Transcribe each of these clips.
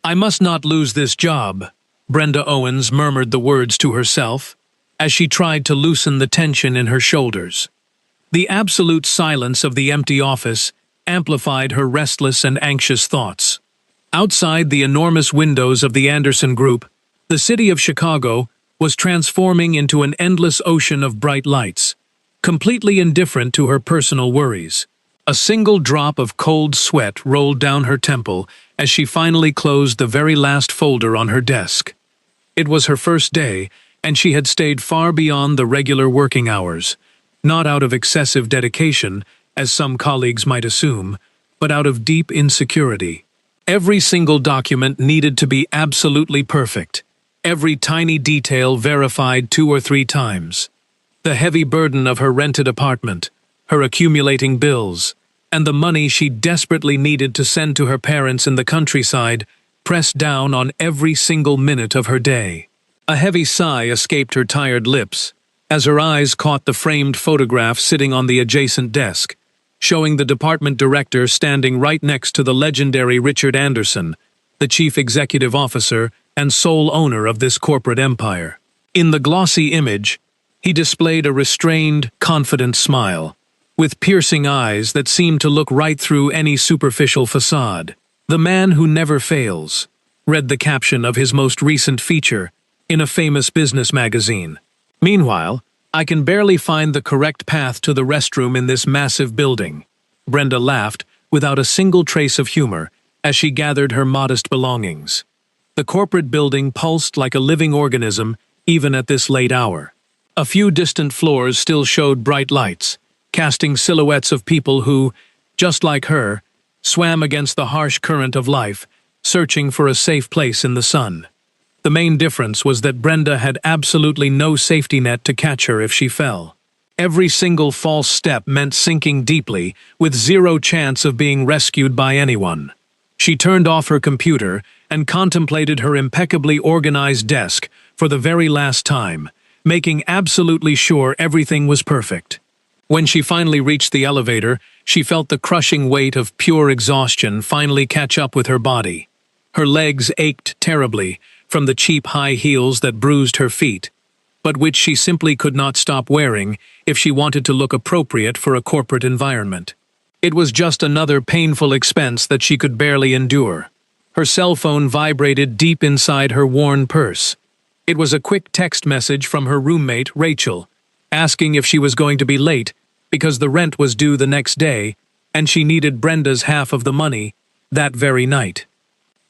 I must not lose this job, Brenda Owens murmured the words to herself, as she tried to loosen the tension in her shoulders. The absolute silence of the empty office amplified her restless and anxious thoughts. Outside the enormous windows of the Anderson Group, the city of Chicago was transforming into an endless ocean of bright lights, completely indifferent to her personal worries. A single drop of cold sweat rolled down her temple as she finally closed the very last folder on her desk. It was her first day, and she had stayed far beyond the regular working hours, not out of excessive dedication, as some colleagues might assume, but out of deep insecurity. Every single document needed to be absolutely perfect, every tiny detail verified 2 or 3 times. The heavy burden of her rented apartment, her accumulating bills, and the money she desperately needed to send to her parents in the countryside pressed down on every single minute of her day. A heavy sigh escaped her tired lips as her eyes caught the framed photograph sitting on the adjacent desk, showing the department director standing right next to the legendary Richard Anderson, the chief executive officer and sole owner of this corporate empire. In the glossy image, he displayed a restrained, confident smile, with piercing eyes that seemed to look right through any superficial facade. "The man who never fails," read the caption of his most recent feature in a famous business magazine. Meanwhile, "I can barely find the correct path to the restroom in this massive building." Brenda laughed, without a single trace of humor, as she gathered her modest belongings. The corporate building pulsed like a living organism, even at this late hour. A few distant floors still showed bright lights, casting silhouettes of people who, just like her, swam against the harsh current of life, searching for a safe place in the sun. The main difference was that Brenda had absolutely no safety net to catch her if she fell. Every single false step meant sinking deeply, with zero chance of being rescued by anyone. She turned off her computer and contemplated her impeccably organized desk for the very last time, making absolutely sure everything was perfect. When she finally reached the elevator, she felt the crushing weight of pure exhaustion finally catch up with her body. Her legs ached terribly from the cheap high heels that bruised her feet, but which she simply could not stop wearing if she wanted to look appropriate for a corporate environment. It was just another painful expense that she could barely endure. Her cell phone vibrated deep inside her worn purse. It was a quick text message from her roommate, Rachel, asking if she was going to be late because the rent was due the next day and she needed Brenda's half of the money that very night.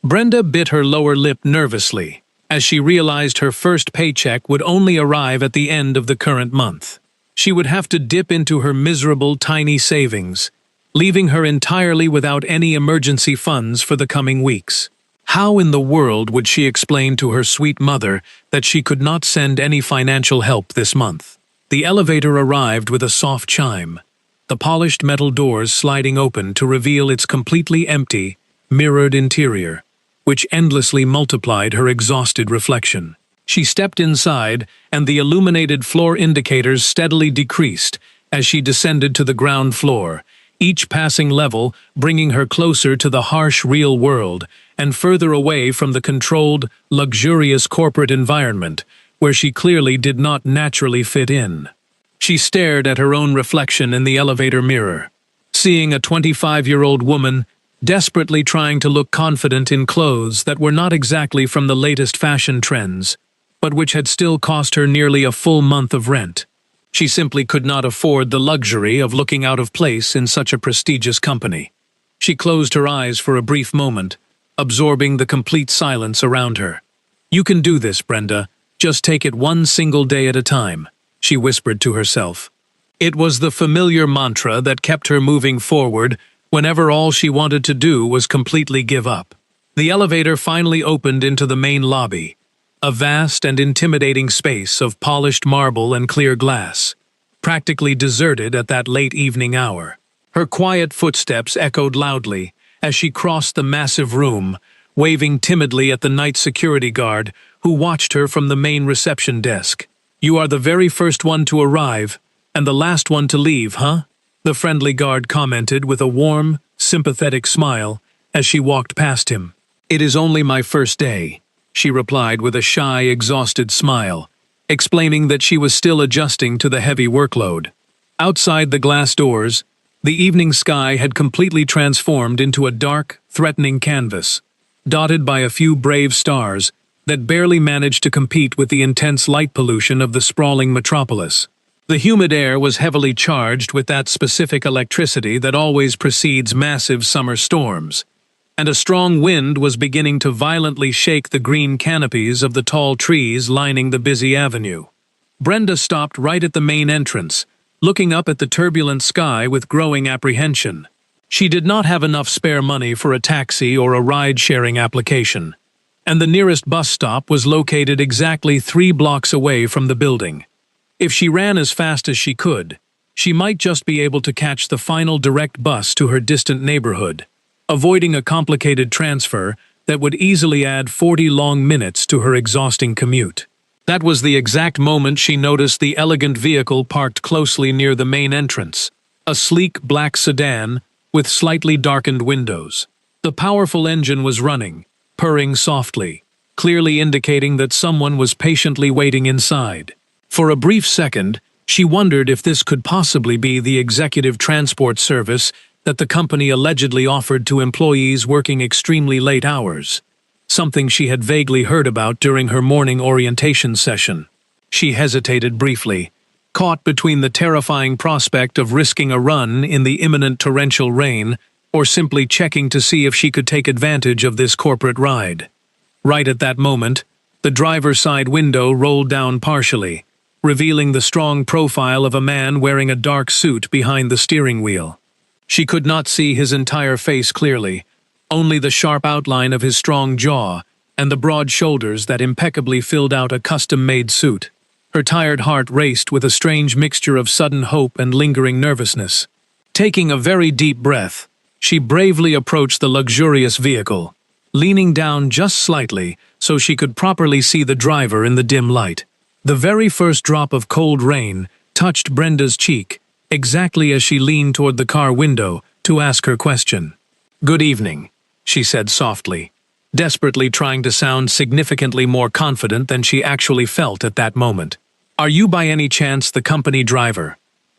Brenda bit her lower lip nervously as she realized her first paycheck would only arrive at the end of the current month. She would have to dip into her miserable tiny savings, leaving her entirely without any emergency funds for the coming weeks. How in the world would she explain to her sweet mother that she could not send any financial help this month? The elevator arrived with a soft chime, the polished metal doors sliding open to reveal its completely empty, mirrored interior, which endlessly multiplied her exhausted reflection. She stepped inside, and the illuminated floor indicators steadily decreased as she descended to the ground floor, each passing level bringing her closer to the harsh real world and further away from the controlled, luxurious corporate environment where she clearly did not naturally fit in. She stared at her own reflection in the elevator mirror, seeing a 25-year-old woman desperately trying to look confident in clothes that were not exactly from the latest fashion trends, but which had still cost her nearly a full month of rent. She simply could not afford the luxury of looking out of place in such a prestigious company. She closed her eyes for a brief moment, absorbing the complete silence around her. "You can do this, Brenda. Just take it one single day at a time," she whispered to herself. It was the familiar mantra that kept her moving forward whenever all she wanted to do was completely give up. The elevator finally opened into the main lobby, a vast and intimidating space of polished marble and clear glass, practically deserted at that late evening hour. Her quiet footsteps echoed loudly as she crossed the massive room, waving timidly at the night security guard who watched her from the main reception desk. "You are the very first one to arrive, and the last one to leave, huh?" the friendly guard commented with a warm, sympathetic smile as she walked past him. "It is only my first day," she replied with a shy, exhausted smile, explaining that she was still adjusting to the heavy workload. Outside the glass doors, the evening sky had completely transformed into a dark, threatening canvas, dotted by a few brave stars that barely managed to compete with the intense light pollution of the sprawling metropolis. The humid air was heavily charged with that specific electricity that always precedes massive summer storms, and a strong wind was beginning to violently shake the green canopies of the tall trees lining the busy avenue. Brenda stopped right at the main entrance, looking up at the turbulent sky with growing apprehension. She did not have enough spare money for a taxi or a ride-sharing application, and the nearest bus stop was located exactly 3 blocks away from the building. If she ran as fast as she could, she might just be able to catch the final direct bus to her distant neighborhood, avoiding a complicated transfer that would easily add 40 long minutes to her exhausting commute. That was the exact moment she noticed the elegant vehicle parked closely near the main entrance, a sleek black sedan with slightly darkened windows. The powerful engine was running, purring softly, clearly indicating that someone was patiently waiting inside. For a brief second, she wondered if this could possibly be the executive transport service that the company allegedly offered to employees working extremely late hours, something she had vaguely heard about during her morning orientation session. She hesitated briefly, caught between the terrifying prospect of risking a run in the imminent torrential rain or simply checking to see if she could take advantage of this corporate ride. Right at that moment, the driver's side window rolled down partially, revealing the strong profile of a man wearing a dark suit behind the steering wheel. She could not see his entire face clearly, only the sharp outline of his strong jaw and the broad shoulders that impeccably filled out a custom-made suit. Her tired heart raced with a strange mixture of sudden hope and lingering nervousness. Taking a very deep breath, she bravely approached the luxurious vehicle, leaning down just slightly so she could properly see the driver in the dim light. The very first drop of cold rain touched Brenda's cheek, exactly as she leaned toward the car window to ask her question. "Good evening," she said softly, desperately trying to sound significantly more confident than she actually felt at that moment. "Are you by any chance the company driver?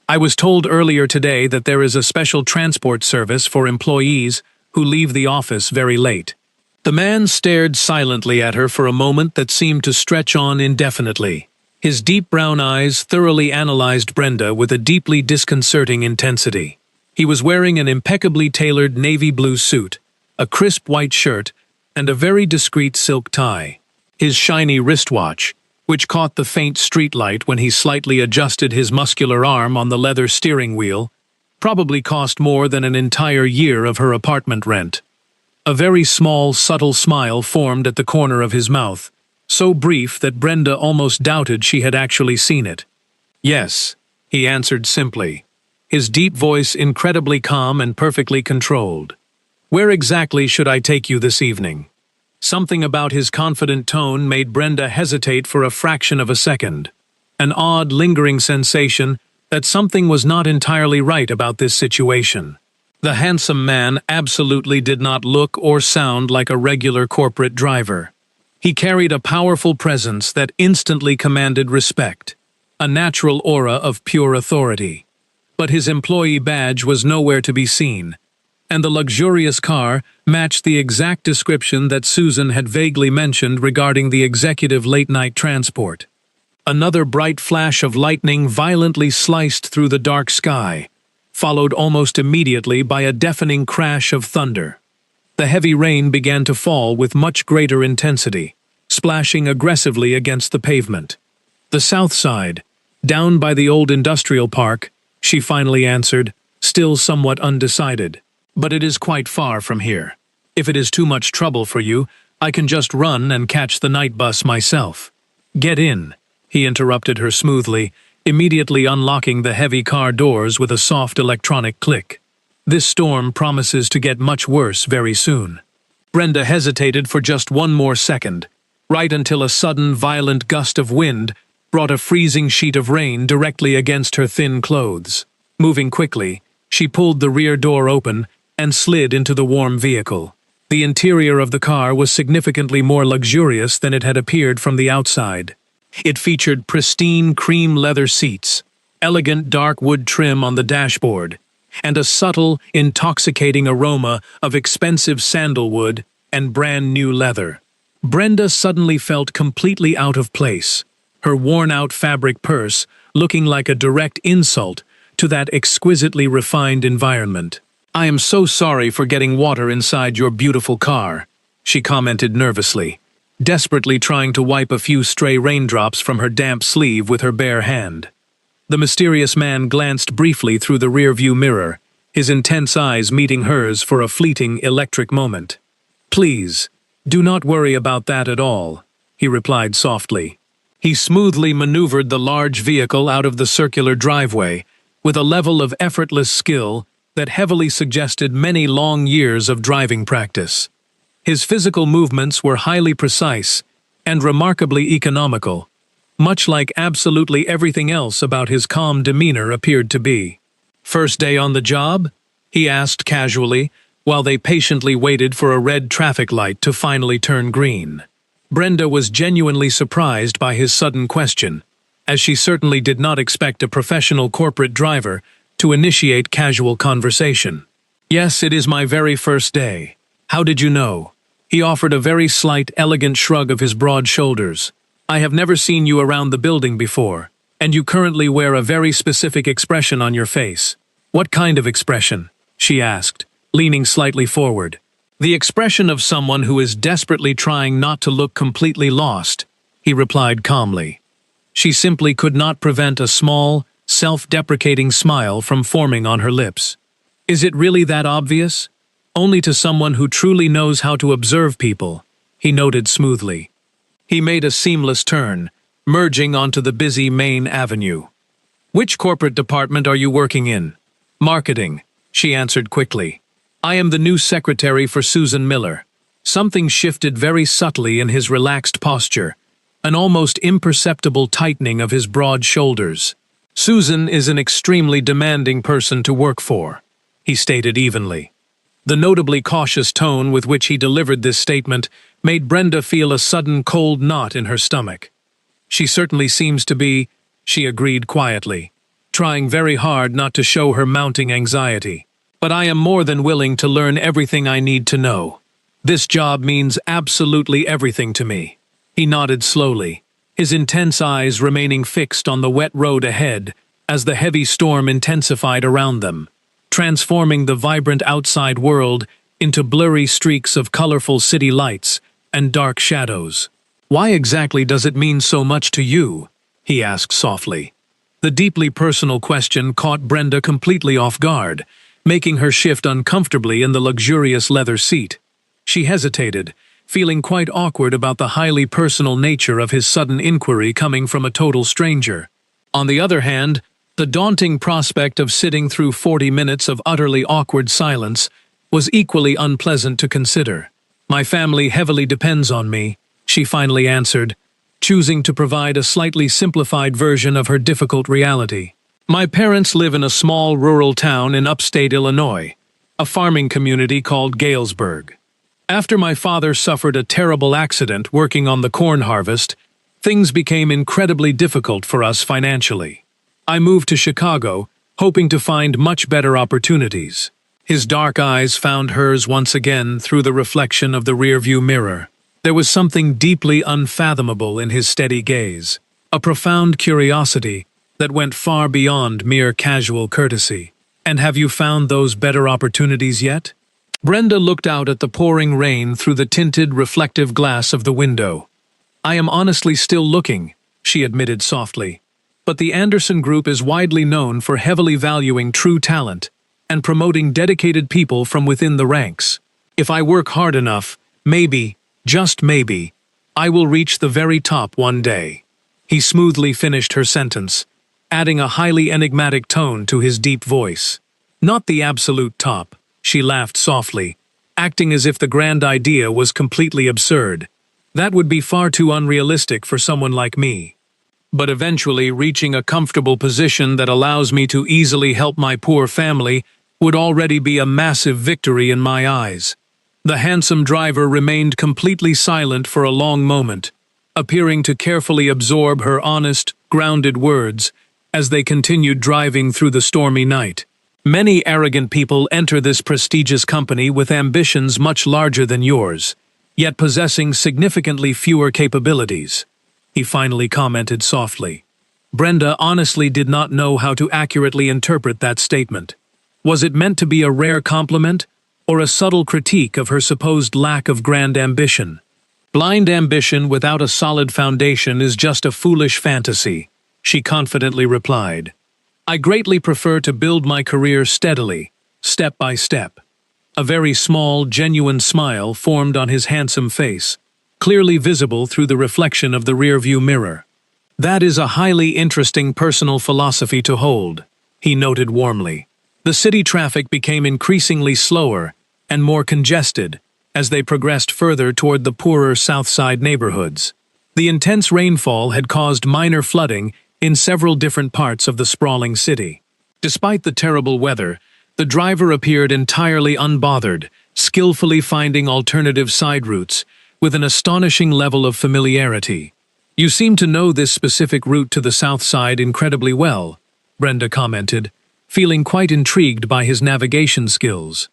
I was told earlier today that there is a special transport service for employees who leave the office very late." The man stared silently at her for a moment that seemed to stretch on indefinitely. His deep brown eyes thoroughly analyzed Brenda with a deeply disconcerting intensity. He was wearing an impeccably tailored navy blue suit, a crisp white shirt, and a very discreet silk tie. His shiny wristwatch, which caught the faint streetlight when he slightly adjusted his muscular arm on the leather steering wheel, probably cost more than an entire year of her apartment rent. A very small, subtle smile formed at the corner of his mouth, so brief that Brenda almost doubted she had actually seen it. "Yes," he answered simply, his deep voice incredibly calm and perfectly controlled. "Where exactly should I take you this evening?" Something about his confident tone made Brenda hesitate for a fraction of a second, an odd, lingering sensation that something was not entirely right about this situation. The handsome man absolutely did not look or sound like a regular corporate driver. He carried a powerful presence that instantly commanded respect, a natural aura of pure authority. But his employee badge was nowhere to be seen, and the luxurious car matched the exact description that Susan had vaguely mentioned regarding the executive late-night transport. Another bright flash of lightning violently sliced through the dark sky, followed almost immediately by a deafening crash of thunder. The heavy rain began to fall with much greater intensity, splashing aggressively against the pavement. "The south side, down by the old industrial park," she finally answered, still somewhat undecided. "But it is quite far from here. If it is too much trouble for you, I can just run and catch the night bus myself." "Get in," he interrupted her smoothly, immediately unlocking the heavy car doors with a soft electronic click. "This storm promises to get much worse very soon." Brenda hesitated for just one more second, right until a sudden violent gust of wind brought a freezing sheet of rain directly against her thin clothes. Moving quickly, she pulled the rear door open and slid into the warm vehicle. The interior of the car was significantly more luxurious than it had appeared from the outside. It featured pristine cream leather seats, elegant dark wood trim on the dashboard, and a subtle, intoxicating aroma of expensive sandalwood and brand new leather. Brenda suddenly felt completely out of place, her worn-out fabric purse looking like a direct insult to that exquisitely refined environment. "I am so sorry for getting water inside your beautiful car," she commented nervously, desperately trying to wipe a few stray raindrops from her damp sleeve with her bare hand. The mysterious man glanced briefly through the rearview mirror, his intense eyes meeting hers for a fleeting electric moment. "Please, do not worry about that at all," he replied softly. He smoothly maneuvered the large vehicle out of the circular driveway with a level of effortless skill that heavily suggested many long years of driving practice. His physical movements were highly precise and remarkably economical, much like absolutely everything else about his calm demeanor appeared to be. "First day on the job?" he asked casually, while they patiently waited for a red traffic light to finally turn green. Brenda was genuinely surprised by his sudden question, as she certainly did not expect a professional corporate driver to initiate casual conversation. "Yes, it is my very first day. How did you know?" He offered a very slight, elegant shrug of his broad shoulders. "I have never seen you around the building before, and you currently wear a very specific expression on your face." "What kind of expression?" she asked, leaning slightly forward. "The expression of someone who is desperately trying not to look completely lost," he replied calmly. She simply could not prevent a small, self-deprecating smile from forming on her lips. "Is it really that obvious?" "Only to someone who truly knows how to observe people," he noted smoothly. He made a seamless turn, merging onto the busy main avenue. "Which corporate department are you working in?" "Marketing," she answered quickly. "I am the new secretary for Susan Miller." Something shifted very subtly in his relaxed posture, an almost imperceptible tightening of his broad shoulders. "Susan is an extremely demanding person to work for," he stated evenly. The notably cautious tone with which he delivered this statement made Brenda feel a sudden cold knot in her stomach. "She certainly seems to be," she agreed quietly, trying very hard not to show her mounting anxiety. "But I am more than willing to learn everything I need to know. This job means absolutely everything to me." He nodded slowly, his intense eyes remaining fixed on the wet road ahead as the heavy storm intensified around them, transforming the vibrant outside world into blurry streaks of colorful city lights and dark shadows. "Why exactly does it mean so much to you?" he asked softly. The deeply personal question caught Brenda completely off guard, making her shift uncomfortably in the luxurious leather seat. She hesitated, feeling quite awkward about the highly personal nature of his sudden inquiry coming from a total stranger. On the other hand, the daunting prospect of sitting through 40 minutes of utterly awkward silence was equally unpleasant to consider. "My family heavily depends on me," she finally answered, choosing to provide a slightly simplified version of her difficult reality. "My parents live in a small rural town in upstate Illinois, a farming community called Galesburg. After my father suffered a terrible accident working on the corn harvest, things became incredibly difficult for us financially. I moved to Chicago, hoping to find much better opportunities." His dark eyes found hers once again through the reflection of the rearview mirror. There was something deeply unfathomable in his steady gaze, a profound curiosity that went far beyond mere casual courtesy. "And have you found those better opportunities yet?" Brenda looked out at the pouring rain through the tinted, reflective glass of the window. "I am honestly still looking," she admitted softly. "But the Anderson Group is widely known for heavily valuing true talent and promoting dedicated people from within the ranks. If I work hard enough, maybe, just maybe, I will reach the very top one day." He smoothly finished her sentence, adding a highly enigmatic tone to his deep voice. "Not the absolute top," she laughed softly, acting as if the grand idea was completely absurd. "That would be far too unrealistic for someone like me. But eventually reaching a comfortable position that allows me to easily help my poor family would already be a massive victory in my eyes." The handsome driver remained completely silent for a long moment, appearing to carefully absorb her honest, grounded words as they continued driving through the stormy night. Many arrogant people enter this prestigious company with ambitions much larger than yours, yet possessing significantly fewer capabilities, he finally commented softly. Brenda honestly did not know how to accurately interpret that statement. Was it meant to be a rare compliment, or a subtle critique of her supposed lack of grand ambition? Blind ambition without a solid foundation is just a foolish fantasy, she confidently replied. I greatly prefer to build my career steadily, step by step. A very small, genuine smile formed on his handsome face, clearly visible through the reflection of the rearview mirror. That is a highly interesting personal philosophy to hold, he noted warmly. The city traffic became increasingly slower and more congested as they progressed further toward the poorer South Side neighborhoods. The intense rainfall had caused minor flooding in several different parts of the sprawling city. Despite the terrible weather, the driver appeared entirely unbothered, skillfully finding alternative side routes with an astonishing level of familiarity. You seem to know this specific route to the South Side incredibly well, Brenda commented, feeling quite intrigued by his navigation skills.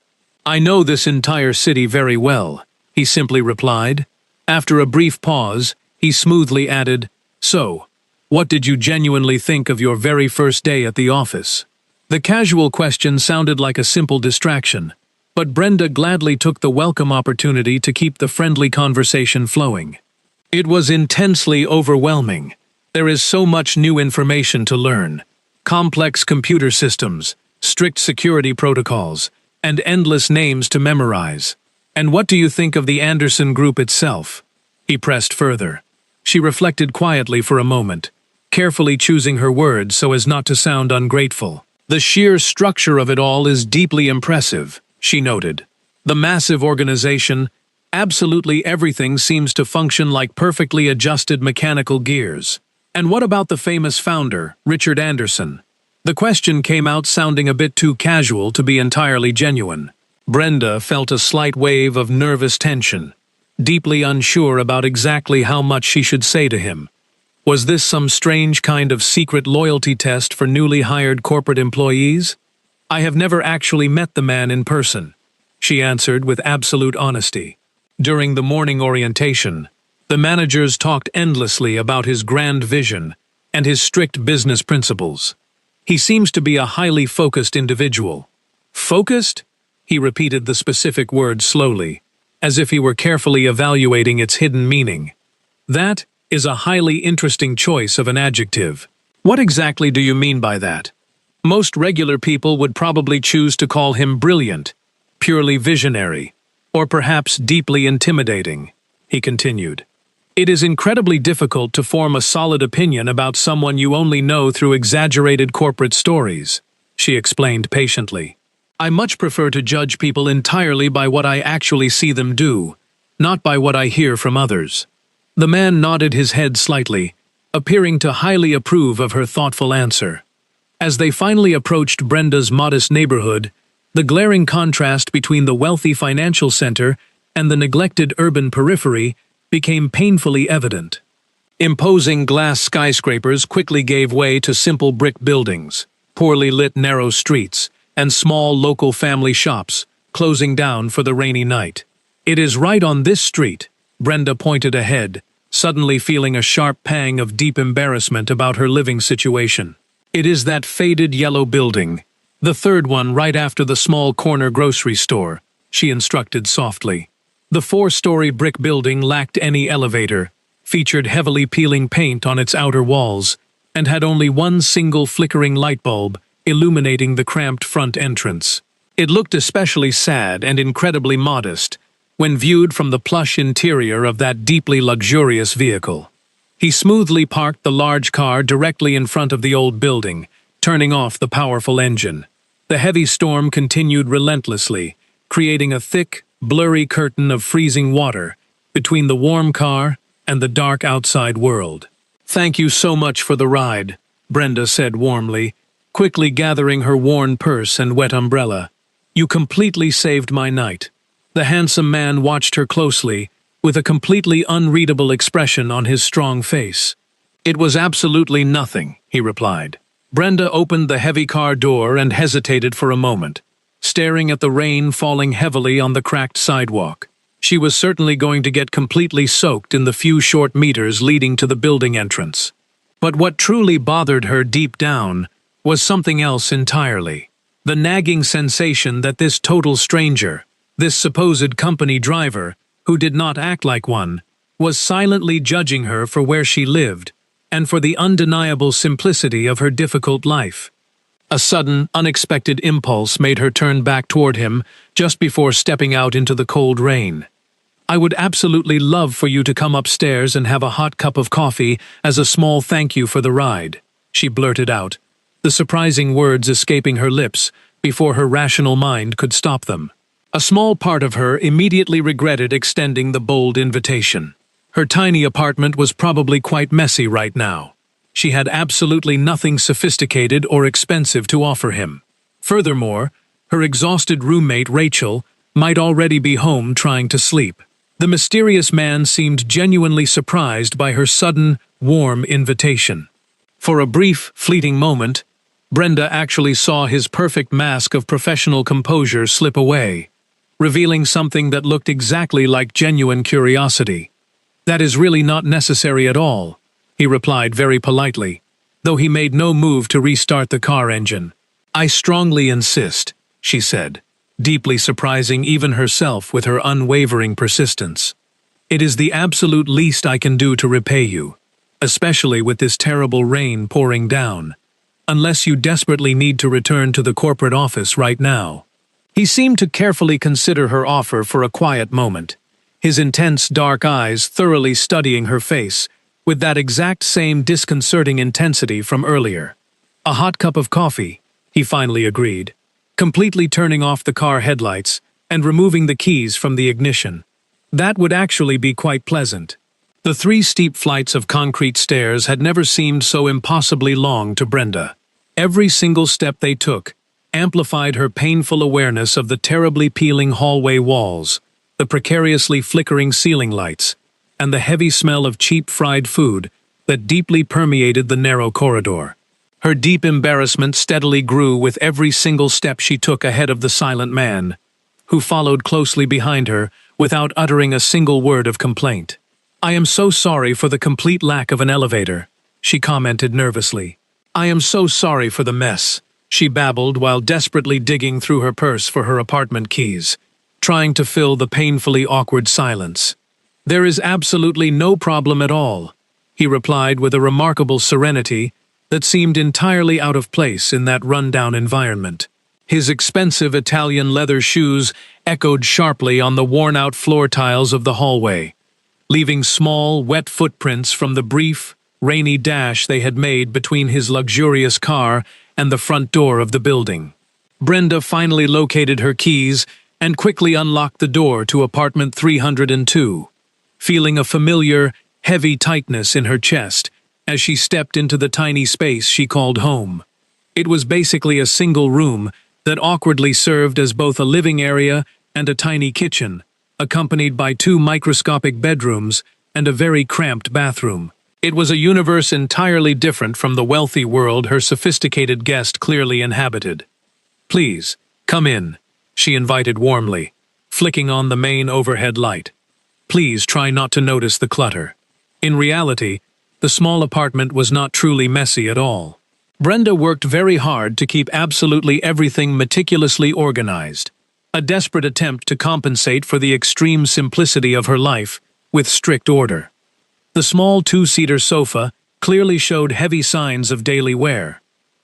I know this entire city very well, he simply replied. After a brief pause, he smoothly added, So, what did you genuinely think of your very first day at the office? The casual question sounded like a simple distraction, but Brenda gladly took the welcome opportunity to keep the friendly conversation flowing. It was intensely overwhelming. There is so much new information to learn. Complex computer systems, strict security protocols, and endless names to memorize. And what do you think of the Anderson Group itself? He pressed further. She reflected quietly for a moment, carefully choosing her words so as not to sound ungrateful. The sheer structure of it all is deeply impressive, she noted. The massive organization, absolutely everything seems to function like perfectly adjusted mechanical gears. And what about the famous founder, Richard Anderson? The question came out sounding a bit too casual to be entirely genuine. Brenda felt a slight wave of nervous tension, deeply unsure about exactly how much she should say to him. Was this some strange kind of secret loyalty test for newly hired corporate employees? I have never actually met the man in person, she answered with absolute honesty. During the morning orientation, the managers talked endlessly about his grand vision and his strict business principles. He seems to be a highly focused individual. Focused? He repeated the specific word slowly, as if he were carefully evaluating its hidden meaning. That is a highly interesting choice of an adjective. What exactly do you mean by that? Most regular people would probably choose to call him brilliant, purely visionary, or perhaps deeply intimidating, he continued. It is incredibly difficult to form a solid opinion about someone you only know through exaggerated corporate stories, she explained patiently. I much prefer to judge people entirely by what I actually see them do, not by what I hear from others. The man nodded his head slightly, appearing to highly approve of her thoughtful answer. As they finally approached Brenda's modest neighborhood, the glaring contrast between the wealthy financial center and the neglected urban periphery became painfully evident. Imposing glass skyscrapers quickly gave way to simple brick buildings, poorly lit narrow streets, and small local family shops, closing down for the rainy night. It is right on this street, Brenda pointed ahead, suddenly feeling a sharp pang of deep embarrassment about her living situation. It is that faded yellow building, the third one right after the small corner grocery store, she instructed softly. The 4-story brick building lacked any elevator, featured heavily peeling paint on its outer walls, and had only one single flickering light bulb illuminating the cramped front entrance. It looked especially sad and incredibly modest when viewed from the plush interior of that deeply luxurious vehicle. He smoothly parked the large car directly in front of the old building, turning off the powerful engine. The heavy storm continued relentlessly, creating a thick, blurry curtain of freezing water between the warm car and the dark outside world. Thank you so much for the ride, Brenda said warmly, quickly gathering her worn purse and wet umbrella. You completely saved my night. The handsome man watched her closely, with a completely unreadable expression on his strong face. "It was absolutely nothing," he replied. Brenda opened the heavy car door and hesitated for a moment, staring at the rain falling heavily on the cracked sidewalk. She was certainly going to get completely soaked in the few short meters leading to the building entrance. But what truly bothered her deep down was something else entirely. The nagging sensation that this total stranger, this supposed company driver, who did not act like one, was silently judging her for where she lived and for the undeniable simplicity of her difficult life. A sudden, unexpected impulse made her turn back toward him just before stepping out into the cold rain. "I would absolutely love for you to come upstairs and have a hot cup of coffee as a small thank you for the ride," she blurted out, the surprising words escaping her lips before her rational mind could stop them. A small part of her immediately regretted extending the bold invitation. Her tiny apartment was probably quite messy right now. She had absolutely nothing sophisticated or expensive to offer him. Furthermore, her exhausted roommate Rachel might already be home trying to sleep. The mysterious man seemed genuinely surprised by her sudden, warm invitation. For a brief, fleeting moment, Brenda actually saw his perfect mask of professional composure slip away, revealing something that looked exactly like genuine curiosity. "That is really not necessary at all," he replied very politely, though he made no move to restart the car engine. "I strongly insist," she said, deeply surprising even herself with her unwavering persistence. "It is the absolute least I can do to repay you, especially with this terrible rain pouring down, unless you desperately need to return to the corporate office right now." He seemed to carefully consider her offer for a quiet moment, his intense dark eyes thoroughly studying her face, with that exact same disconcerting intensity from earlier. "A hot cup of coffee," he finally agreed, completely turning off the car headlights and removing the keys from the ignition. That would actually be quite pleasant. The 3 steep flights of concrete stairs had never seemed so impossibly long to Brenda. Every single step they took amplified her painful awareness of the terribly peeling hallway walls, the precariously flickering ceiling lights, and the heavy smell of cheap fried food that deeply permeated the narrow corridor. Her deep embarrassment steadily grew with every single step she took ahead of the silent man, who followed closely behind her without uttering a single word of complaint. "I am so sorry for the complete lack of an elevator," she commented nervously. "I am so sorry for the mess," she babbled while desperately digging through her purse for her apartment keys, trying to fill the painfully awkward silence. "There is absolutely no problem at all," he replied with a remarkable serenity that seemed entirely out of place in that run-down environment. His expensive Italian leather shoes echoed sharply on the worn-out floor tiles of the hallway, leaving small, wet footprints from the brief, rainy dash they had made between his luxurious car and the front door of the building. Brenda finally located her keys and quickly unlocked the door to apartment 302, feeling a familiar, heavy tightness in her chest as she stepped into the tiny space she called home. It was basically a single room that awkwardly served as both a living area and a tiny kitchen, accompanied by 2 microscopic bedrooms and a very cramped bathroom. It was a universe entirely different from the wealthy world her sophisticated guest clearly inhabited. "Please, come in," she invited warmly, flicking on the main overhead light. "Please try not to notice the clutter." In reality, the small apartment was not truly messy at all. Brenda worked very hard to keep absolutely everything meticulously organized, a desperate attempt to compensate for the extreme simplicity of her life with strict order. The small 2-seater sofa clearly showed heavy signs of daily wear,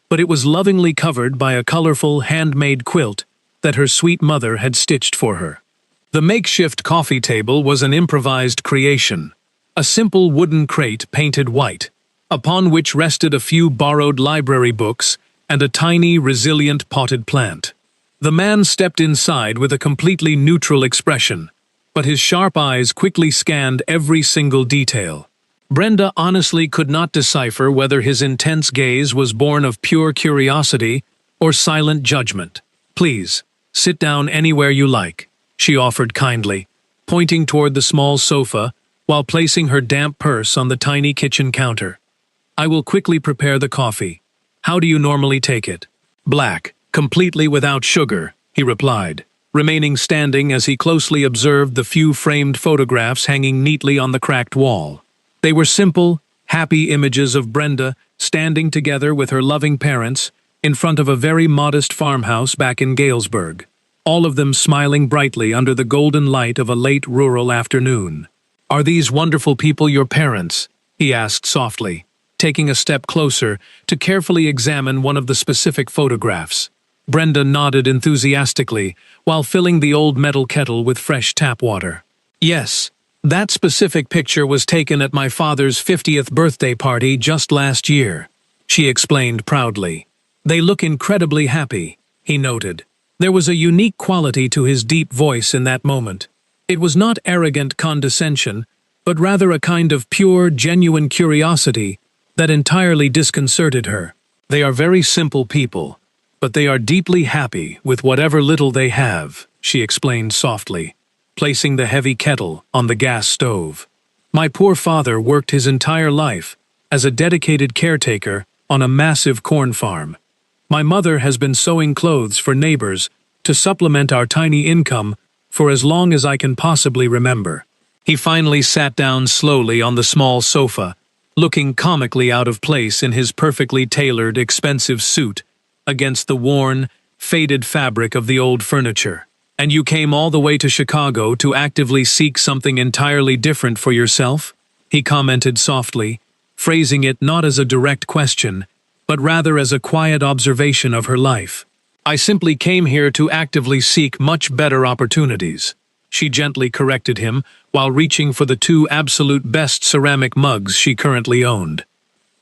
but it was lovingly covered by a colorful, handmade quilt that her sweet mother had stitched for her. The makeshift coffee table was an improvised creation, a simple wooden crate painted white, upon which rested a few borrowed library books and a tiny, resilient potted plant. The man stepped inside with a completely neutral expression, but his sharp eyes quickly scanned every single detail. Brenda honestly could not decipher whether his intense gaze was born of pure curiosity or silent judgment. "Please, sit down anywhere you like," she offered kindly, pointing toward the small sofa while placing her damp purse on the tiny kitchen counter. "I will quickly prepare the coffee. How do you normally take it?" "Black, completely without sugar," he replied, remaining standing as he closely observed the few framed photographs hanging neatly on the cracked wall. They were simple, happy images of Brenda standing together with her loving parents in front of a very modest farmhouse back in Galesburg, all of them smiling brightly under the golden light of a late rural afternoon. "Are these wonderful people your parents?" he asked softly, taking a step closer to carefully examine one of the specific photographs. Brenda nodded enthusiastically while filling the old metal kettle with fresh tap water. "Yes, that specific picture was taken at my father's 50th birthday party just last year," she explained proudly. "They look incredibly happy," he noted. There was a unique quality to his deep voice in that moment. It was not arrogant condescension, but rather a kind of pure, genuine curiosity that entirely disconcerted her. "They are very simple people, but they are deeply happy with whatever little they have," she explained softly, placing the heavy kettle on the gas stove. "My poor father worked his entire life as a dedicated caretaker on a massive corn farm. My mother has been sewing clothes for neighbors to supplement our tiny income for as long as I can possibly remember." He finally sat down slowly on the small sofa, looking comically out of place in his perfectly tailored, expensive suit against the worn, faded fabric of the old furniture. "And you came all the way to Chicago to actively seek something entirely different for yourself?" he commented softly, phrasing it not as a direct question, but rather as a quiet observation of her life. "I simply came here to actively seek much better opportunities," she gently corrected him while reaching for the two absolute best ceramic mugs she currently owned.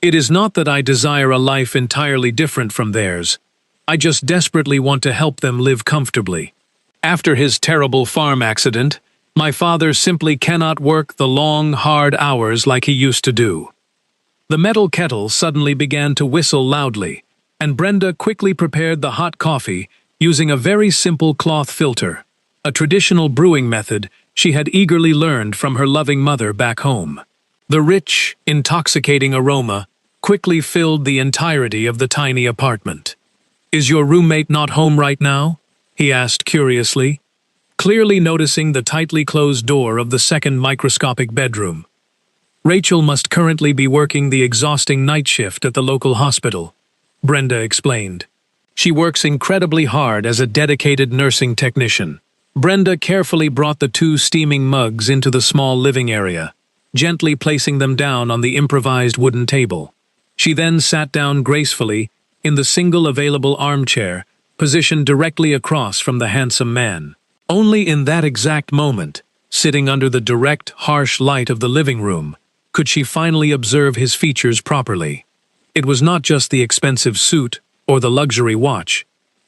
"It is not that I desire a life entirely different from theirs. I just desperately want to help them live comfortably. After his terrible farm accident, my father simply cannot work the long, hard hours like he used to do." The metal kettle suddenly began to whistle loudly, and Brenda quickly prepared the hot coffee using a very simple cloth filter, a traditional brewing method she had eagerly learned from her loving mother back home. The rich, intoxicating aroma quickly filled the entirety of the tiny apartment. "Is your roommate not home right now?" he asked curiously, clearly noticing the tightly closed door of the second microscopic bedroom. "Rachel must currently be working the exhausting night shift at the local hospital," Brenda explained. "She works incredibly hard as a dedicated nursing technician." Brenda carefully brought the two steaming mugs into the small living area, gently placing them down on the improvised wooden table. She then sat down gracefully in the single available armchair, positioned directly across from the handsome man. Only in that exact moment, sitting under the direct, harsh light of the living room, could she finally observe his features properly. It was not just the expensive suit or the luxury watch.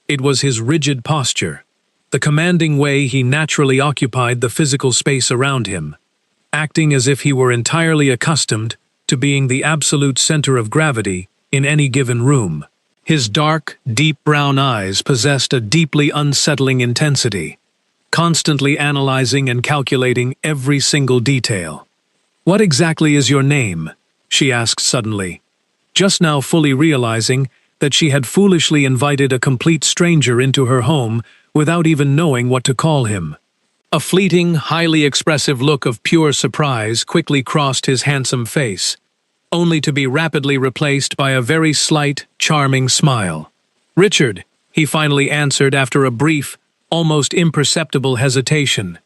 It was his rigid posture, the commanding way he naturally occupied the physical space around him, acting as if he were entirely accustomed to being the absolute center of gravity in any given room. His dark, deep brown eyes possessed a deeply unsettling intensity, constantly analyzing and calculating every single detail. "What exactly is your name?" she asked suddenly, just now fully realizing that she had foolishly invited a complete stranger into her home without even knowing what to call him. A fleeting, highly expressive look of pure surprise quickly crossed his handsome face, only to be rapidly replaced by a very slight, charming smile. "Richard," he finally answered after a brief, almost imperceptible hesitation.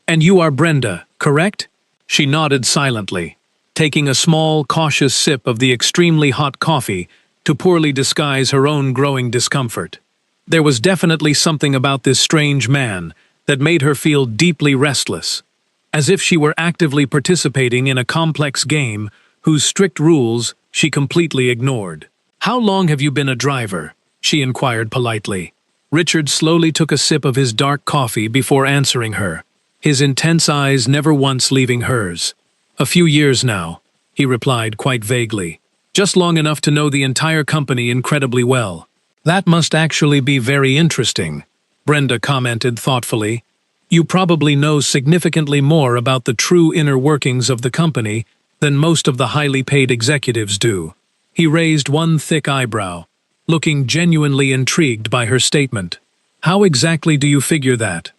"And you are Brenda, correct?" She nodded silently, taking a small, cautious sip of the extremely hot coffee to poorly disguise her own growing discomfort. There was definitely something about this strange man that made her feel deeply restless, as if she were actively participating in a complex game whose strict rules she completely ignored. "How long have you been a driver?" she inquired politely. Richard slowly took a sip of his dark coffee before answering her, his intense eyes never once leaving hers. "A few years now," he replied quite vaguely. "Just long enough to know the entire company incredibly well." "That must actually be very interesting," Brenda commented thoughtfully, You probably know significantly more about the true inner workings of the company than most of the highly paid executives do." He raised one thick eyebrow, looking genuinely intrigued by her statement. "How exactly do you figure that?"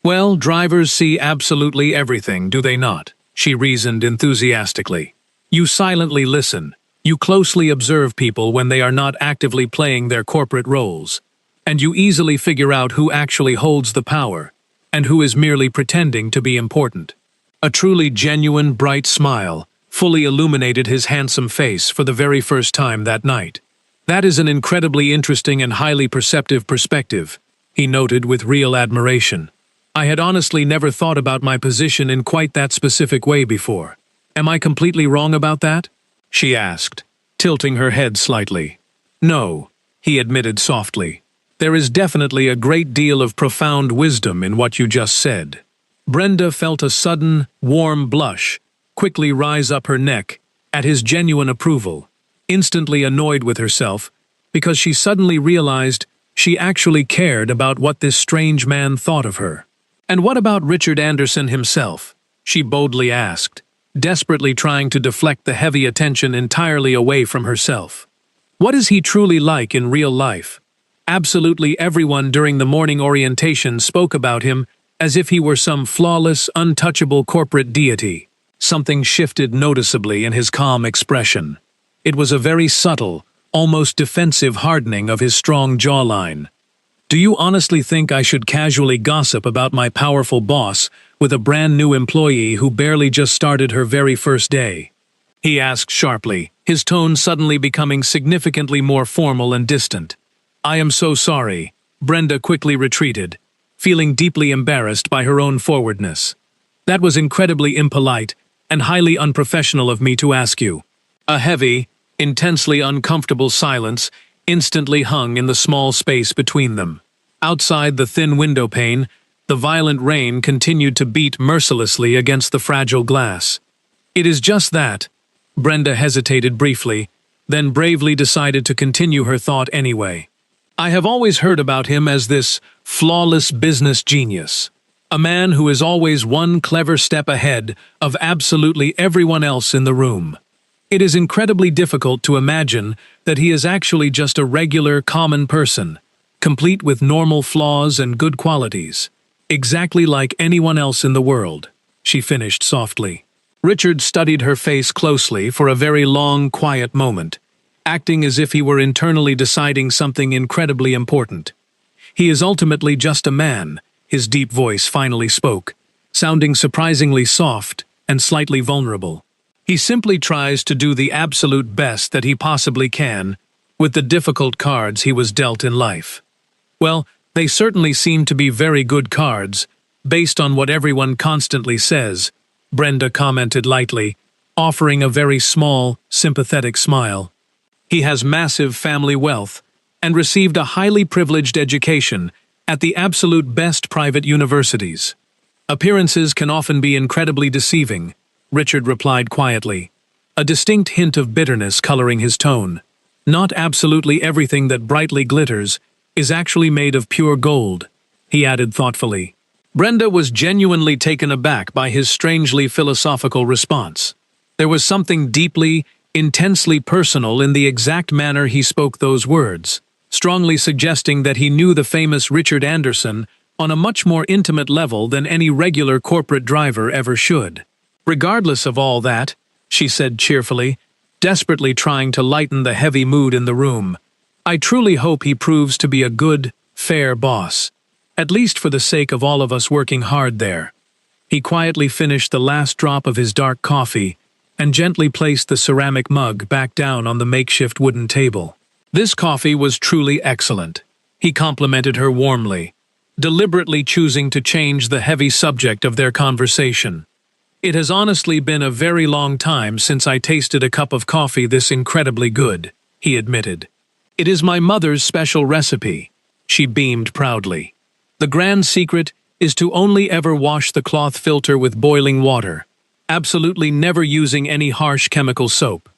"Well, drivers see absolutely everything, do they not?" she reasoned enthusiastically. "You silently listen. You closely observe people when they are not actively playing their corporate roles. And you easily figure out who actually holds the power, and who is merely pretending to be important." A truly genuine, bright smile fully illuminated his handsome face for the very first time that night. "That is an incredibly interesting and highly perceptive perspective," he noted with real admiration. "I had honestly never thought about my position in quite that specific way before. Am I completely wrong about that?" she asked, tilting her head slightly. "No," he admitted softly. "There is definitely a great deal of profound wisdom in what you just said." Brenda felt a sudden, warm blush quickly rise up her neck at his genuine approval, instantly annoyed with herself because she suddenly realized she actually cared about what this strange man thought of her. "And what about Richard Anderson himself?" she boldly asked, desperately trying to deflect the heavy attention entirely away from herself. "What is he truly like in real life?" Absolutely everyone during the morning orientation spoke about him as if he were some flawless, untouchable corporate deity. Something shifted noticeably in his calm expression. It was a very subtle, almost defensive hardening of his strong jawline. "Do you honestly think I should casually gossip about my powerful boss with a brand new employee who barely just started her very first day?" he asked sharply, his tone suddenly becoming significantly more formal and distant. "I am so sorry," Brenda quickly retreated, feeling deeply embarrassed by her own forwardness. "That was incredibly impolite and highly unprofessional of me to ask you." A heavy, intensely uncomfortable silence instantly hung in the small space between them. Outside the thin window pane, the violent rain continued to beat mercilessly against the fragile glass. "It is just that." Brenda hesitated briefly, then bravely decided to continue her thought anyway. "I have always heard about him as this flawless business genius. A man who is always one clever step ahead of absolutely everyone else in the room. It is incredibly difficult to imagine that he is actually just a regular, common person, complete with normal flaws and good qualities, exactly like anyone else in the world," she finished softly. Richard studied her face closely for a very long, quiet moment, acting as if he were internally deciding something incredibly important. "He is ultimately just a man," his deep voice finally spoke, sounding surprisingly soft and slightly vulnerable. "He simply tries to do the absolute best that he possibly can with the difficult cards he was dealt in life." "Well, they certainly seem to be very good cards, based on what everyone constantly says," Brenda commented lightly, offering a very small, sympathetic smile. "He has massive family wealth and received a highly privileged education at the absolute best private universities. Appearances can often be incredibly deceiving," Richard replied quietly, a distinct hint of bitterness coloring his tone. "Not absolutely everything that brightly glitters is actually made of pure gold," he added thoughtfully. Brenda was genuinely taken aback by his strangely philosophical response. There was something deeply, intensely personal in the exact manner he spoke those words, strongly suggesting that he knew the famous Richard Anderson on a much more intimate level than any regular corporate driver ever should. "Regardless of all that," she said cheerfully, desperately trying to lighten the heavy mood in the room, "I truly hope he proves to be a good, fair boss, at least for the sake of all of us working hard there." He quietly finished the last drop of his dark coffee and gently placed the ceramic mug back down on the makeshift wooden table. This coffee was truly excellent, he complimented her warmly, deliberately choosing to change the heavy subject of their conversation. "It has honestly been a very long time since I tasted a cup of coffee this incredibly good," he admitted. "It is my mother's special recipe," she beamed proudly. "The grand secret is to only ever wash the cloth filter with boiling water, absolutely never using any harsh chemical soap."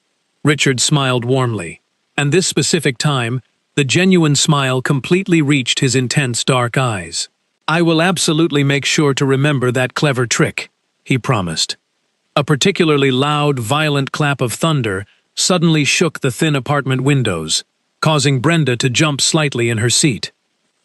Richard smiled warmly, and this specific time, the genuine smile completely reached his intense dark eyes. "I will absolutely make sure to remember that clever trick," he promised. A particularly loud, violent clap of thunder suddenly shook the thin apartment windows, causing Brenda to jump slightly in her seat.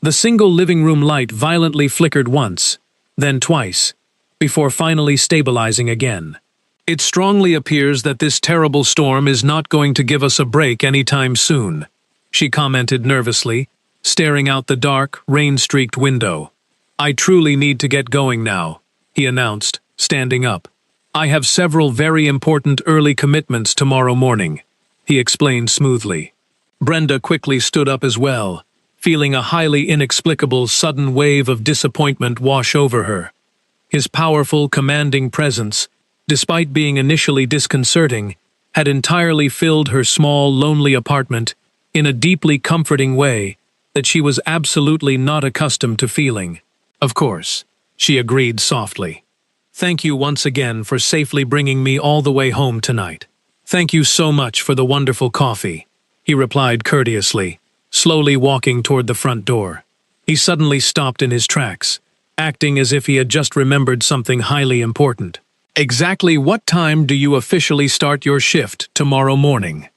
The single living room light violently flickered once, then twice, before finally stabilizing again. "It strongly appears that this terrible storm is not going to give us a break anytime soon," she commented nervously, staring out the dark, rain-streaked window. "I truly need to get going now," he announced, standing up. "I have several very important early commitments tomorrow morning," he explained smoothly. Brenda quickly stood up as well, feeling a highly inexplicable sudden wave of disappointment wash over her. His powerful, commanding presence, despite being initially disconcerting, had entirely filled her small, lonely apartment in a deeply comforting way that she was absolutely not accustomed to feeling. "Of course," she agreed softly. "Thank you once again for safely bringing me all the way home tonight. Thank you so much for the wonderful coffee," he replied courteously, slowly walking toward the front door. He suddenly stopped in his tracks, acting as if he had just remembered something highly important. "Exactly what time do you officially start your shift tomorrow morning?"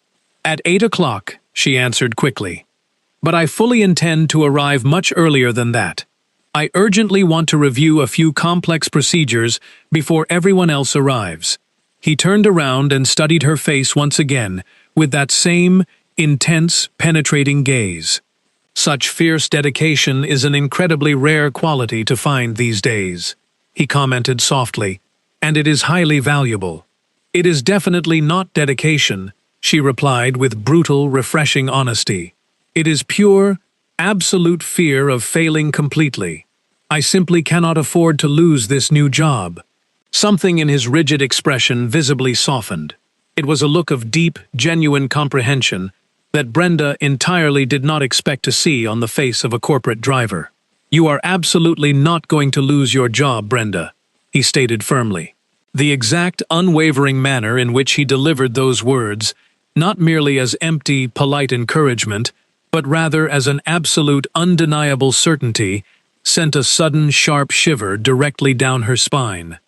"At 8 o'clock, she answered quickly. "But I fully intend to arrive much earlier than that. I urgently want to review a few complex procedures before everyone else arrives." He turned around and studied her face once again with that same intense, penetrating gaze. "Such fierce dedication is an incredibly rare quality to find these days," he commented softly, "and it is highly valuable." "It is definitely not dedication," she replied with brutal, refreshing honesty. "It is pure, absolute fear of failing completely. I simply cannot afford to lose this new job." Something in his rigid expression visibly softened. It was a look of deep, genuine comprehension that Brenda entirely did not expect to see on the face of a corporate driver. "You are absolutely not going to lose your job, Brenda," he stated firmly. The exact, unwavering manner in which he delivered those words, not merely as empty, polite encouragement, but rather as an absolute, undeniable certainty, sent a sudden, sharp shiver directly down her spine.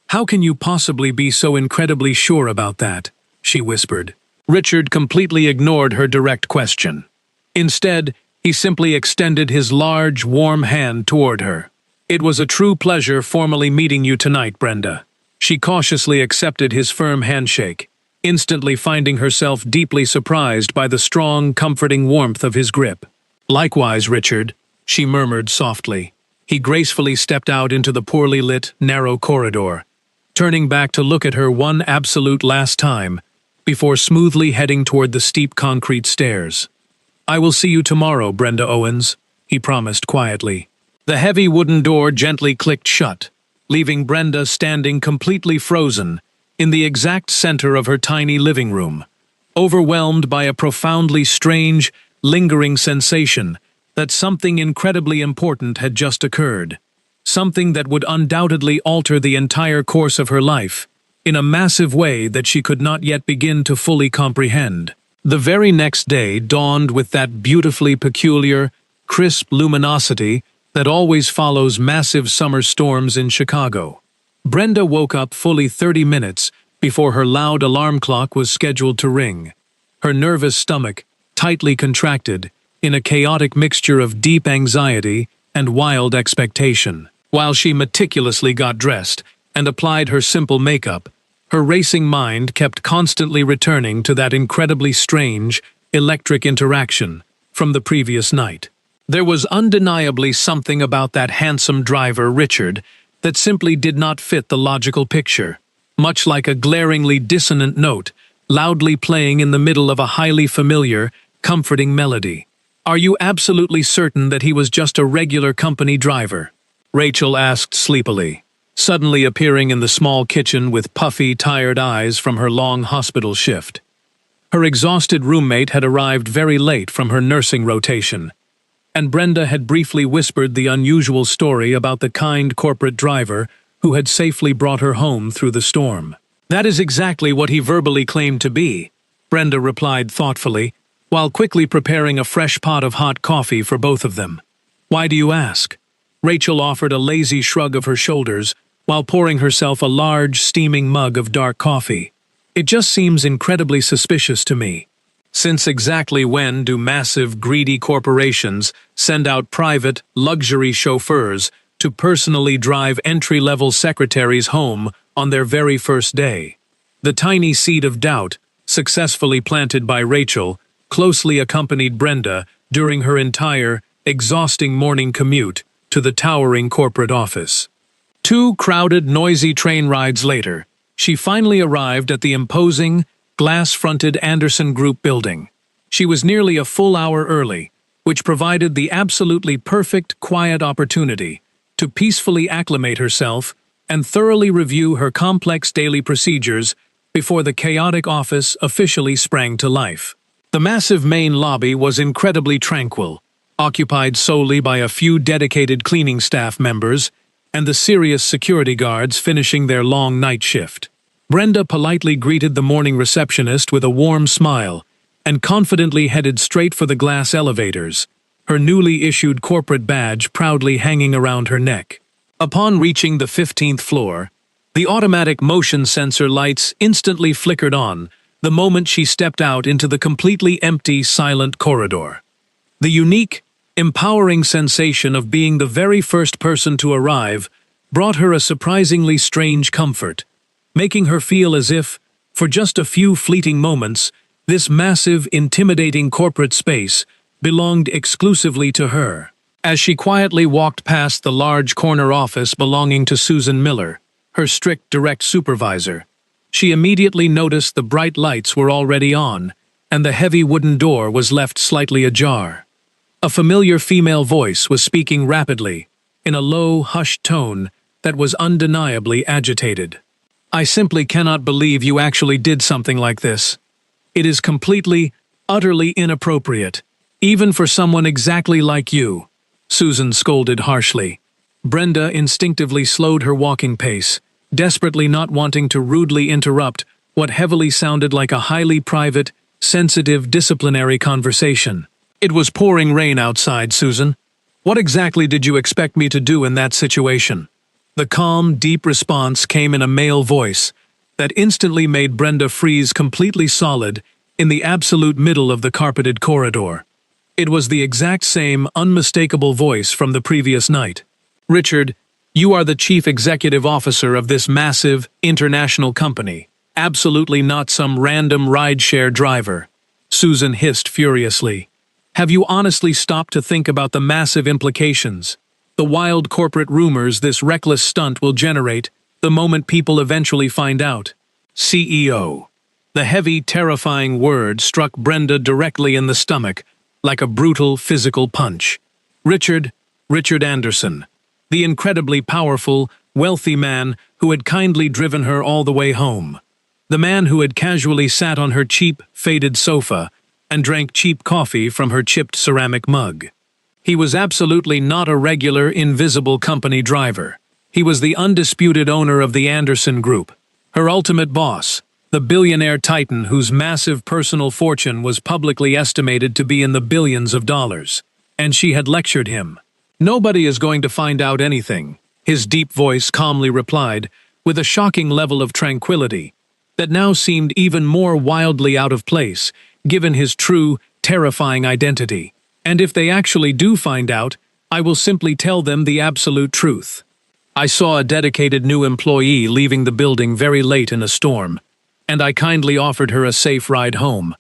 "How can you possibly be so incredibly sure about that?" she whispered. Richard completely ignored her direct question. Instead, he simply extended his large, warm hand toward her. "It was a true pleasure formally meeting you tonight, Brenda." She cautiously accepted his firm handshake, instantly finding herself deeply surprised by the strong, comforting warmth of his grip. "Likewise, Richard," she murmured softly. He gracefully stepped out into the poorly lit, narrow corridor, turning back to look at her one absolute last time, before smoothly heading toward the steep concrete stairs. "I will see you tomorrow, Brenda Owens," he promised quietly. The heavy wooden door gently clicked shut, leaving Brenda standing completely frozen in the exact center of her tiny living room, overwhelmed by a profoundly strange, lingering sensation that something incredibly important had just occurred, something that would undoubtedly alter the entire course of her life, in a massive way that she could not yet begin to fully comprehend. The very next day dawned with that beautifully peculiar, crisp luminosity that always follows massive summer storms in Chicago. Brenda woke up fully 30 minutes before her loud alarm clock was scheduled to ring, her nervous stomach tightly contracted in a chaotic mixture of deep anxiety and wild expectation. While she meticulously got dressed and applied her simple makeup, her racing mind kept constantly returning to that incredibly strange, electric interaction from the previous night. There was undeniably something about that handsome driver, Richard, that simply did not fit the logical picture, much like a glaringly dissonant note loudly playing in the middle of a highly familiar, comforting melody. "Are you absolutely certain that he was just a regular company driver?" Rachel asked sleepily, suddenly appearing in the small kitchen with puffy, tired eyes from her long hospital shift. Her exhausted roommate had arrived very late from her nursing rotation, and Brenda had briefly whispered the unusual story about the kind corporate driver who had safely brought her home through the storm. "That is exactly what he verbally claimed to be," Brenda replied thoughtfully, while quickly preparing a fresh pot of hot coffee for both of them. "Why do you ask?" Rachel offered a lazy shrug of her shoulders while pouring herself a large, steaming mug of dark coffee. It just seems incredibly suspicious to me. Since exactly when do massive, greedy corporations send out private, luxury chauffeurs to personally drive entry-level secretaries home on their very first day? The tiny seed of doubt, successfully planted by Rachel, closely accompanied Brenda during her entire, exhausting morning commute to the towering corporate office. 2 crowded, noisy train rides later, she finally arrived at the imposing, glass-fronted Anderson Group building. She was nearly a full hour early, which provided the absolutely perfect, quiet opportunity to peacefully acclimate herself and thoroughly review her complex daily procedures before the chaotic office officially sprang to life. The massive main lobby was incredibly tranquil, occupied solely by a few dedicated cleaning staff members and the serious security guards finishing their long night shift. Brenda politely greeted the morning receptionist with a warm smile and confidently headed straight for the glass elevators, her newly issued corporate badge proudly hanging around her neck. Upon reaching the 15th floor, the automatic motion sensor lights instantly flickered on the moment she stepped out into the completely empty, silent corridor. The unique, empowering sensation of being the very first person to arrive brought her a surprisingly strange comfort, making her feel as if, for just a few fleeting moments, this massive, intimidating corporate space belonged exclusively to her. As she quietly walked past the large corner office belonging to Susan Miller, her strict direct supervisor, she immediately noticed the bright lights were already on, and the heavy wooden door was left slightly ajar. A familiar female voice was speaking rapidly, in a low, hushed tone that was undeniably agitated. "I simply cannot believe you actually did something like this. It is completely, utterly inappropriate, even for someone exactly like you," Susan scolded harshly. Brenda instinctively slowed her walking pace, desperately not wanting to rudely interrupt what heavily sounded like a highly private, sensitive disciplinary conversation. "It was pouring rain outside, Susan. What exactly did you expect me to do in that situation?" The calm, deep response came in a male voice that instantly made Brenda freeze completely solid in the absolute middle of the carpeted corridor. It was the exact same unmistakable voice from the previous night. "Richard, you are the chief executive officer of this massive, international company. Absolutely not some random rideshare driver," Susan hissed furiously. "Have you honestly stopped to think about the massive implications, the wild corporate rumors this reckless stunt will generate the moment people eventually find out?" CEO. The heavy, terrifying word struck Brenda directly in the stomach, like a brutal physical punch. Richard Anderson, the incredibly powerful, wealthy man who had kindly driven her all the way home. The man who had casually sat on her cheap, faded sofa and drank cheap coffee from her chipped ceramic mug. He was absolutely not a regular, invisible company driver. He was the undisputed owner of the Anderson Group, her ultimate boss, the billionaire titan whose massive personal fortune was publicly estimated to be in the billions of dollars. And she had lectured him. "Nobody is going to find out anything," his deep voice calmly replied, with a shocking level of tranquility that now seemed even more wildly out of place, given his true, terrifying identity. "And if they actually do find out, I will simply tell them the absolute truth. I saw a dedicated new employee leaving the building very late in a storm, and I kindly offered her a safe ride home.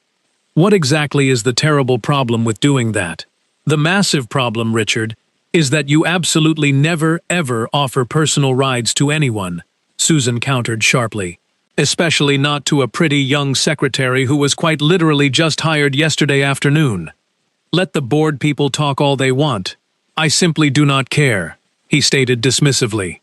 What exactly is the terrible problem with doing that?" "The massive problem, Richard, is that you absolutely never, ever offer personal rides to anyone," Susan countered sharply. "Especially not to a pretty young secretary who was quite literally just hired yesterday afternoon. Let the board people talk all they want. I simply do not care," he stated dismissively.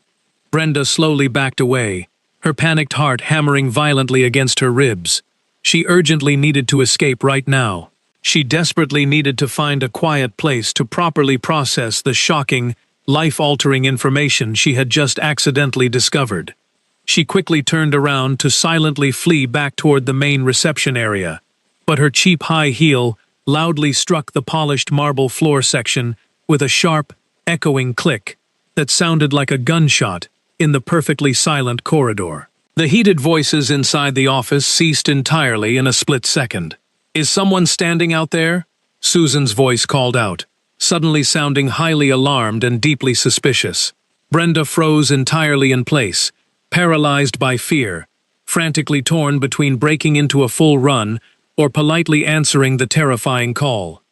Brenda slowly backed away, her panicked heart hammering violently against her ribs. She urgently needed to escape right now. She desperately needed to find a quiet place to properly process the shocking, life-altering information she had just accidentally discovered. She quickly turned around to silently flee back toward the main reception area, but her cheap high heel loudly struck the polished marble floor section with a sharp, echoing click, that sounded like a gunshot in the perfectly silent corridor. The heated voices inside the office ceased entirely in a split second. "Is someone standing out there?" Susan's voice called out, suddenly sounding highly alarmed and deeply suspicious. Brenda froze entirely in place, paralyzed by fear, frantically torn between breaking into a full run or politely answering the terrifying call.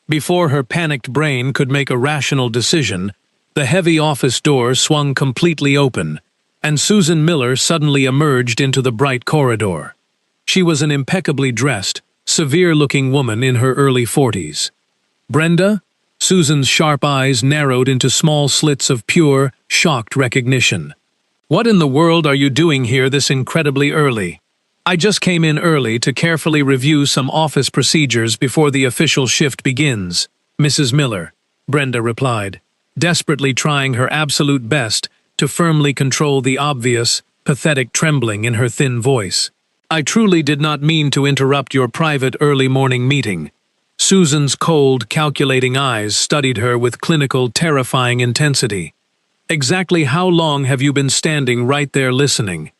Before her panicked brain could make a rational decision, the heavy office door swung completely open, and Susan Miller suddenly emerged into the bright corridor. She was an impeccably dressed, severe-looking woman in her early 40s. "Brenda?" Susan's sharp eyes narrowed into small slits of pure, shocked recognition. "What in the world are you doing here this incredibly early?" "I just came in early to carefully review some office procedures before the official shift begins, Mrs. Miller," Brenda replied, desperately trying her absolute best to firmly control the obvious, pathetic trembling in her thin voice. "I truly did not mean to interrupt your private early morning meeting." Susan's cold, calculating eyes studied her with clinical, terrifying intensity. "Exactly how long have you been standing right there listening?"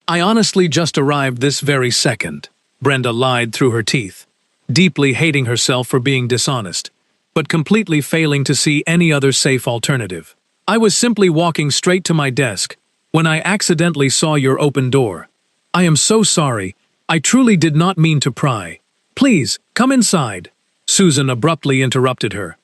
"I honestly just arrived this very second," Brenda lied through her teeth, deeply hating herself for being dishonest, but completely failing to see any other safe alternative. "I was simply walking straight to my desk when I accidentally saw your open door. I am so sorry. I truly did not mean to pry. Please, come inside." Susan abruptly interrupted her,